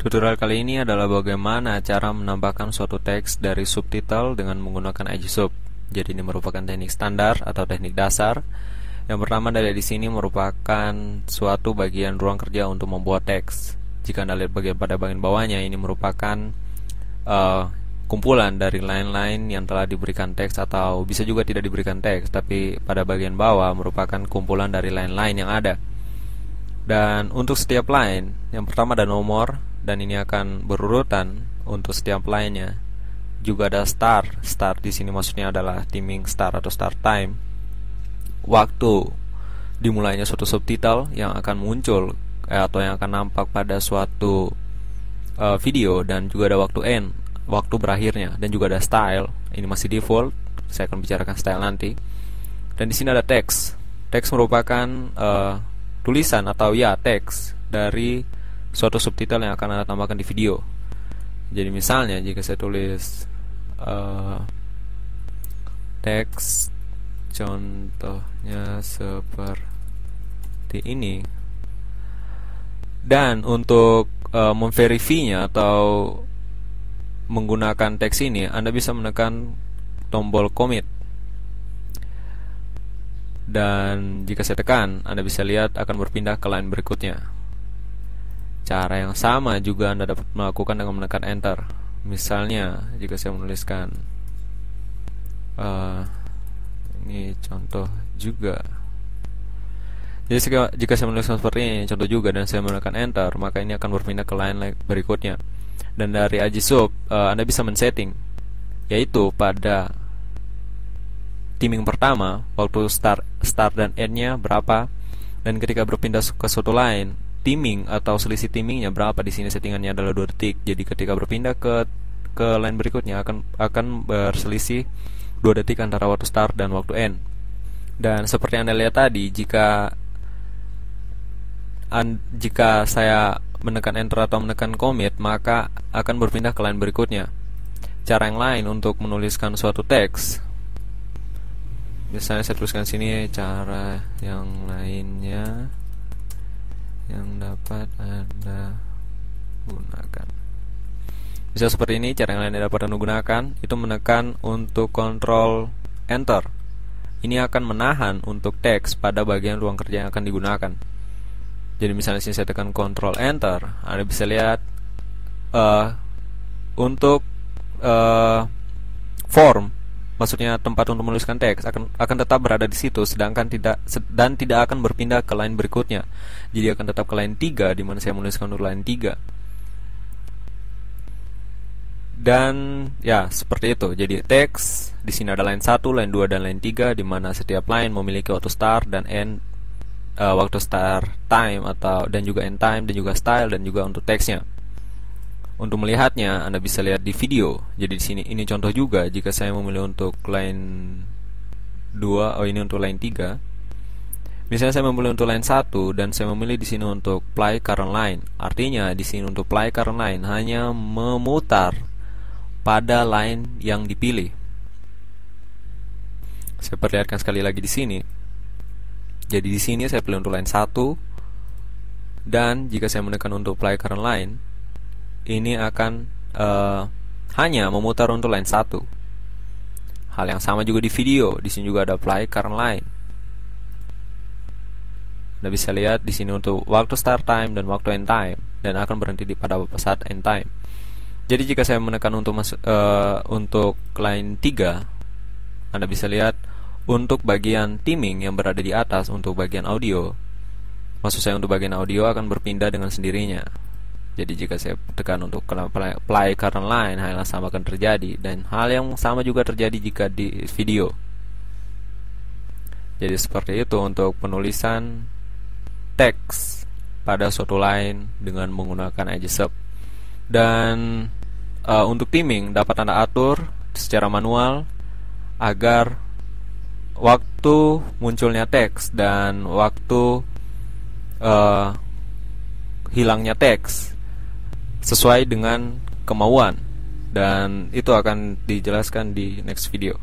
Tutorial kali ini adalah bagaimana cara menambahkan suatu teks dari subtitle dengan menggunakan Agisub. Jadi ini merupakan teknik standar atau teknik dasar. Yang pertama dari di sini merupakan suatu bagian ruang kerja untuk membuat teks. Jika Anda lihat bagian bawahnya, ini merupakan kumpulan dari line-line yang telah diberikan teks, atau bisa juga tidak diberikan teks, tapi pada bagian bawah merupakan kumpulan dari line-line yang ada. Dan untuk setiap line, yang pertama ada nomor, dan ini akan berurutan untuk setiap line-nya. Juga ada start. Start di sini maksudnya adalah timing start atau start time. Waktu dimulainya suatu subtitle yang akan muncul atau yang akan nampak pada suatu video, dan juga ada waktu end, waktu berakhirnya, dan juga ada style. Ini masih default. Saya akan bicarakan style nanti. Dan di sini ada teks. Teks merupakan tulisan atau teks dari suatu subtitle yang akan Anda tambahkan di video. Jadi misalnya jika saya tulis teks contohnya seperti ini, dan untuk memverifinya atau menggunakan teks ini, Anda bisa menekan tombol commit. Dan jika saya tekan, Anda bisa lihat akan berpindah ke line berikutnya. Cara yang sama juga Anda dapat melakukan dengan menekan enter. Misalnya jika saya menuliskan ini contoh juga. Jadi jika saya menuliskan seperti ini, contoh juga, dan saya menekan enter, maka ini akan berpindah ke line berikutnya. Dan dari Agisub Anda bisa men-setting, yaitu pada timing pertama, waktu start dan end-nya berapa, dan ketika berpindah ke suatu line, timing atau selisih timingnya berapa. Di sini settingannya adalah 2 detik. Jadi ketika berpindah ke line berikutnya akan berselisih 2 detik antara waktu start dan waktu end. Dan seperti Anda lihat tadi, jika saya menekan enter atau menekan commit, maka akan berpindah ke line berikutnya. Cara yang lain untuk menuliskan suatu teks, misalnya saya tuliskan sini cara yang lainnya yang dapat Anda gunakan. Bisa seperti ini. Cara yang lain yang dapat Anda gunakan itu menekan untuk kontrol enter. Ini akan menahan untuk teks pada bagian ruang kerja yang akan digunakan. Jadi misalnya sini saya tekan kontrol enter, Anda bisa lihat untuk form, maksudnya tempat untuk menuliskan teks, akan tetap berada di situ, sedangkan tidak akan berpindah ke line berikutnya. Jadi akan tetap ke line 3, di mana saya menuliskan untuk line 3. Dan seperti itu. Jadi teks di sini ada line 1, line 2, dan line 3, di mana setiap line memiliki waktu start dan end, waktu start time dan juga end time, dan juga style, dan juga untuk teksnya. Untuk melihatnya, Anda bisa lihat di video. Jadi di sini ini contoh juga. Jika saya memilih untuk line 2, ini untuk line 3. Misalnya saya memilih untuk line 1 dan saya memilih di sini untuk play current line. Artinya di sini untuk play current line hanya memutar pada line yang dipilih. Saya perlihatkan sekali lagi di sini. Jadi di sini saya pilih untuk line 1, dan jika saya menekan untuk play current line, ini akan hanya memutar untuk line 1. Hal yang sama juga di video. Di sini juga ada play current line. Anda bisa lihat di sini untuk waktu start time dan waktu end time, dan akan berhenti pada saat end time. Jadi jika saya menekan untuk line 3, Anda bisa lihat untuk bagian timing yang berada di atas untuk bagian audio. Maksud saya untuk bagian audio akan berpindah dengan sendirinya. Jadi jika saya tekan untuk play current line, hal yang sama akan terjadi, dan hal yang sama juga terjadi jika di video. Jadi seperti itu untuk penulisan teks pada suatu line dengan menggunakan Agisub. Dan untuk timing dapat Anda atur secara manual agar waktu munculnya teks dan waktu hilangnya teks sesuai dengan kemauan, dan itu akan dijelaskan di next video.